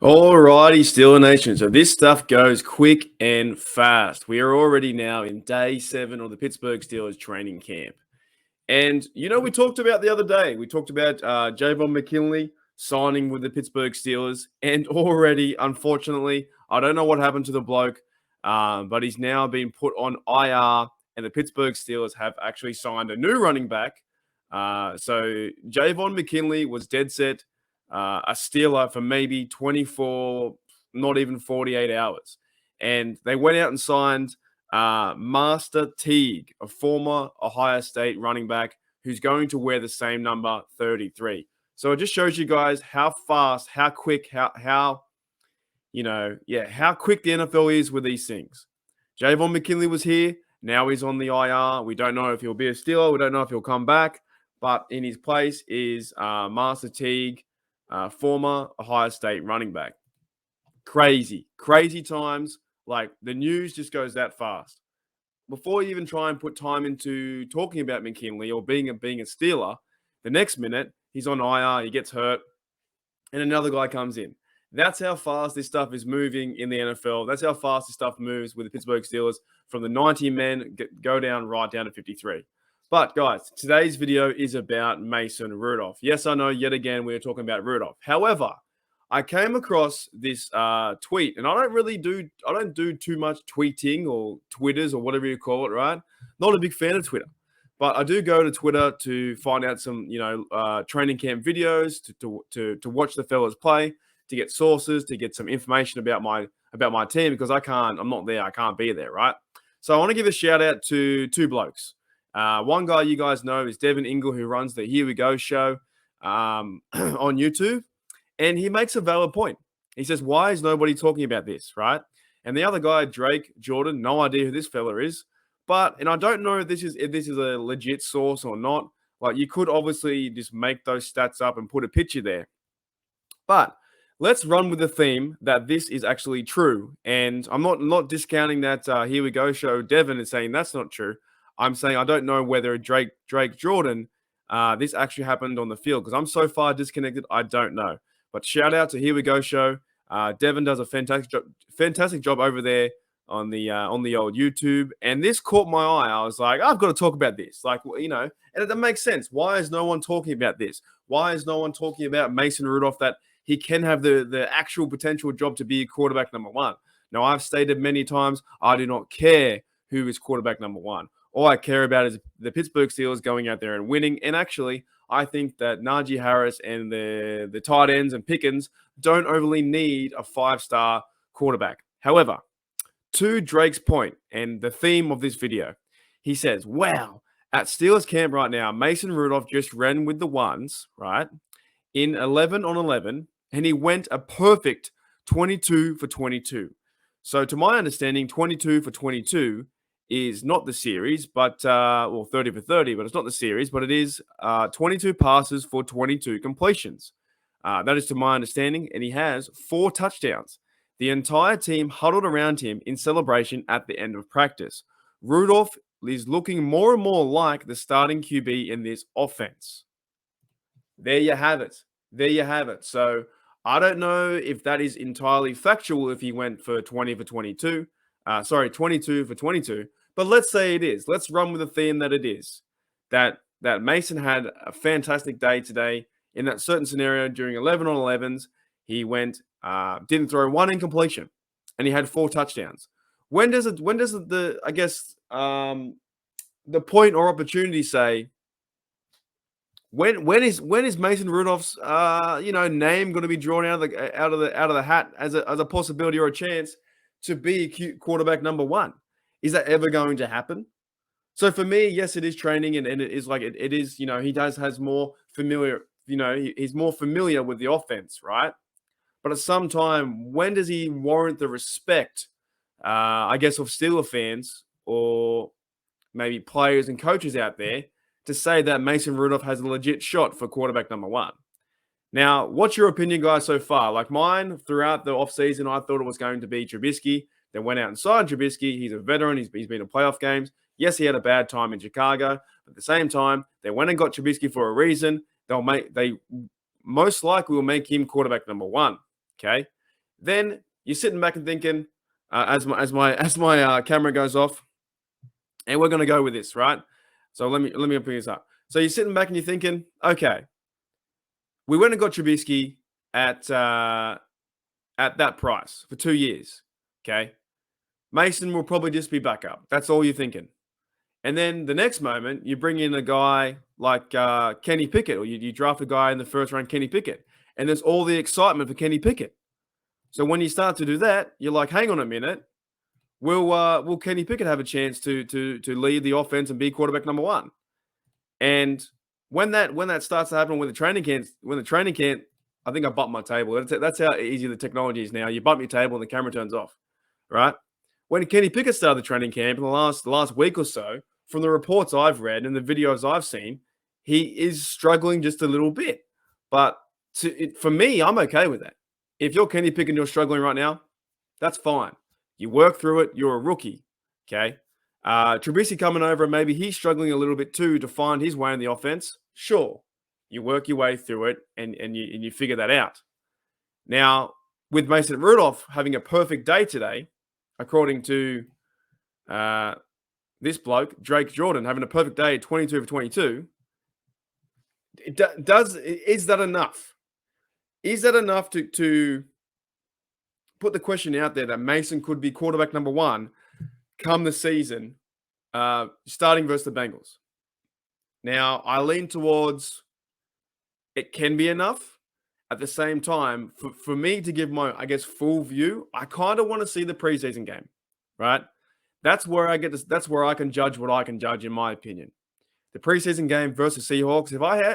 Alrighty, Steeler Nation. So this stuff goes quick and fast. We are already now in day 7 of the Pittsburgh Steelers training camp. And, we talked about the other day, we talked about Javon McKinley signing with the Pittsburgh Steelers. And already, unfortunately, I don't know what happened to the bloke, but he's now been put on IR. And the Pittsburgh Steelers have actually signed a new running back. So Javon McKinley was dead set a Steeler for maybe 24, not even 48 hours. And they went out and signed Master Teague, a former Ohio State running back who's going to wear the same number 33. So it just shows you guys how fast, how quick, how quick the NFL is with these things. Javon McKinley was here. Now he's on the IR. We don't know if he'll be a Steeler. We don't know if he'll come back. But in his place is Master Teague, former Ohio State running back. Crazy times. Like, the news just goes that fast. Before you even try and put time into talking about McKinley or being a Steeler, the next minute he's on IR, he gets hurt, and another guy comes in. That's how fast this stuff is moving in the NFL. That's how fast this stuff moves with the Pittsburgh Steelers from the 90 men go down right down to 53. But guys, today's video is about Mason Rudolph. Yes, I know, yet again, we're talking about Rudolph. However, I came across this tweet, and I don't do too much tweeting or Twitters or whatever you call it, right? Not a big fan of Twitter, but I do go to Twitter to find out some, training camp videos, to watch the fellas play, to get sources, to get some information about my team, because I'm not there, I can't be there, right? So I want to give a shout out to two blokes. One guy you guys know is Devin Ingle, who runs the Here We Go show on YouTube. And he makes a valid point. He says, why is nobody talking about this, right? And the other guy, Drake Jordan, no idea who this fella is. And I don't know if this is a legit source or not. Like, you could obviously just make those stats up and put a picture there. But let's run with the theme that this is actually true. And I'm not discounting that Here We Go show Devin is saying that's not true. I'm saying I don't know whether Drake Jordan, this actually happened on the field, because I'm so far disconnected, I don't know. But shout out to Here We Go show. Devin does a fantastic job over there on the old YouTube. And this caught my eye. I was like, I've got to talk about this. And it makes sense. Why is no one talking about this? Why is no one talking about Mason Rudolph, that he can have the actual potential job to be quarterback number 1? Now, I've stated many times, I do not care who is quarterback number 1. All I care about is the Pittsburgh Steelers going out there and winning. And actually, I think that Najee Harris and the tight ends and Pickens don't overly need a 5-star quarterback. However, to Drake's point and the theme of this video, he says, wow, at Steelers camp right now, Mason Rudolph just ran with the ones, right, in 11 on 11, and he went a perfect 22 for 22. So to my understanding, 22 for 22 is not the series, but 30 for 30, but it's not the series, but it is 22 passes for 22 completions. That is to my understanding, and he has 4 touchdowns. The entire team huddled around him in celebration at the end of practice. Rudolph is looking more and more like the starting QB in this offense. There you have it. So I don't know if that is entirely factual if he went for 20 for 22. 22 for 22. But let's say it is. Let's run with the theme that it is. That Mason had a fantastic day today in that certain scenario during 11 on 11s. He went, didn't throw one incompletion, and he had 4 touchdowns. When does the point or opportunity say, when is Mason Rudolph's name going to be drawn out of the hat as a possibility or a chance to be quarterback number 1? Is that ever going to happen? So for me, yes, it is training, and it is like it is. He has more familiar. He's more familiar with the offense, right? But at some time, when does he warrant the respect? I guess of Steeler fans or maybe players and coaches out there to say that Mason Rudolph has a legit shot for quarterback number 1. Now, what's your opinion, guys, so far? Like mine, throughout the offseason, I thought it was going to be Trubisky. They went out and signed Trubisky. He's a veteran. He's been in playoff games. Yes, he had a bad time in Chicago. But at the same time, they went and got Trubisky for a reason. They most likely will make him quarterback number 1. Okay? Then you're sitting back and thinking, as my camera goes off, and we're going to go with this, right? So let me open this up. So you're sitting back and you're thinking, okay, we went and got Trubisky at that price for 2 years. Okay, Mason will probably just be backup. That's all you're thinking. And then the next moment, you bring in a guy like Kenny Pickett, or you draft a guy in the first round, Kenny Pickett, and there's all the excitement for Kenny Pickett. So when you start to do that, you're like, hang on a minute, will Kenny Pickett have a chance to lead the offense and be quarterback number one? And when that starts to happen with the training camp, I think I bumped my table. That's how easy the technology is now. You bump your table and the camera turns off, right? When Kenny Pickett started the training camp in the last week or so, from the reports I've read and the videos I've seen, he is struggling just a little bit. But for me, I'm okay with that. If you're Kenny Pickett and you're struggling right now, that's fine. You work through it. You're a rookie, okay? Trubisky coming over, and maybe he's struggling a little bit too to find his way in the offense. Sure, you work your way through it and you figure that out. Now, with Mason Rudolph having a perfect day today, according to this bloke, Drake Jordan, having a perfect day, 22 for 22, is that enough? Is that enough to put the question out there that Mason could be quarterback number one come the season, starting versus the Bengals? Now, I lean towards it can be enough. At the same time, for me to give my, I guess, full view, I kind of want to see the preseason game, right? That's where I get this. That's where I can judge what I can judge, in my opinion. The preseason game versus Seahawks.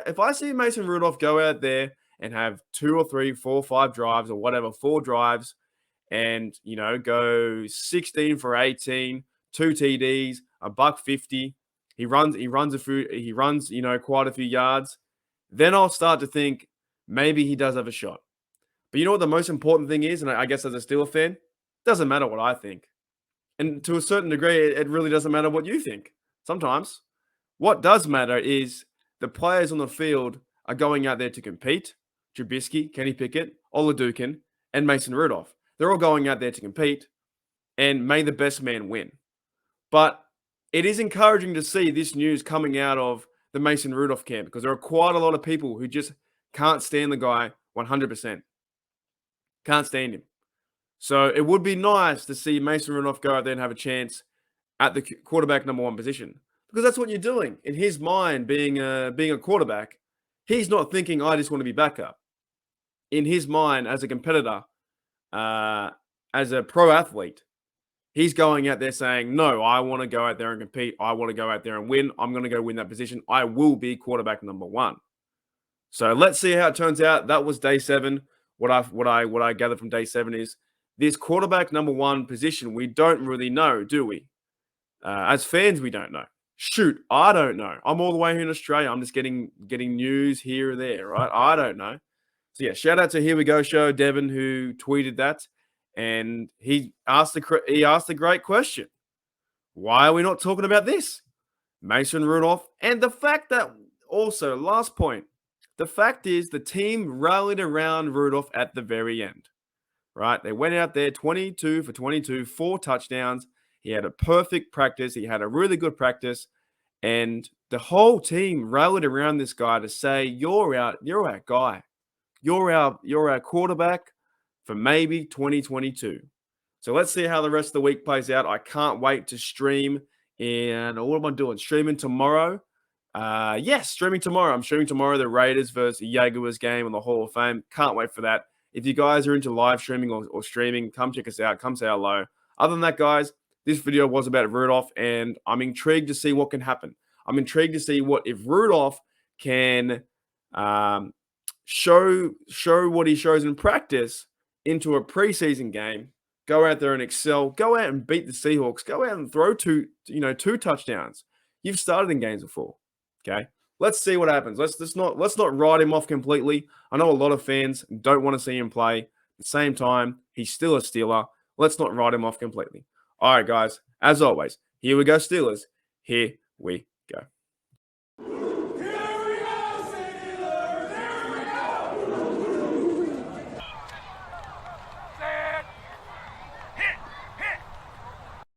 If I see Mason Rudolph go out there and have 2 or 3, 4, 5 drives or whatever, 4 drives, and go 16 for 18, 2 TDs, $150. He runs quite a few yards. Then I'll start to think maybe he does have a shot. But you know what the most important thing is? And I guess as a Steeler fan, it doesn't matter what I think. And to a certain degree, it really doesn't matter what you think. Sometimes. What does matter is the players on the field are going out there to compete. Trubisky, Kenny Pickett, Oladukin, and Mason Rudolph. They're all going out there to compete, and may the best man win. But it is encouraging to see this news coming out of the Mason Rudolph camp, because there are quite a lot of people who just can't stand the guy 100%. Can't stand him. So it would be nice to see Mason Rudolph go out there and have a chance at the quarterback number one position, because that's what you're doing. In his mind, being a quarterback, he's not thinking, I just want to be backup. In his mind, as a competitor, as a pro athlete, he's going out there saying, no, I want to go out there and compete. I want to go out there and win. I'm going to go win that position. I will be quarterback number one. So let's see how it turns out. That was day 7. What I gathered from day 7 is this quarterback number one position, we don't really know, do we? As fans, we don't know. Shoot, I don't know. I'm all the way here in Australia. I'm just getting news here and there, right? I don't know. So yeah, shout out to Here We Go Show, Devin, who tweeted that, and he asked a great question. Why are we not talking about this? Mason Rudolph, and the fact that also, last point, the fact is the team rallied around Rudolph at the very end, right? They went out there 22 for 22, 4 touchdowns. He had a perfect practice. He had a really good practice. And the whole team rallied around this guy to say, you're our guy. You're our quarterback for maybe 2022. So let's see how the rest of the week plays out. I can't wait to stream. And what am I doing? Streaming tomorrow? Yes, streaming tomorrow. I'm streaming tomorrow the Raiders versus Jaguars game on the Hall of Fame. Can't wait for that. If you guys are into live streaming or streaming, come check us out. Come say hello. Other than that, guys, this video was about Rudolph, and I'm intrigued to see what can happen. I'm intrigued to see if Rudolph can show what he shows in practice into a preseason game. Go out there and excel. Go out and beat the Seahawks. Go out and throw two touchdowns. You've started in games before. Okay. Let's see what happens. Let's not write him off completely. I know a lot of fans don't want to see him play. At the same time, he's still a Steeler. Let's not write him off completely. All right, guys. As always, here we go, Steelers. Here we go.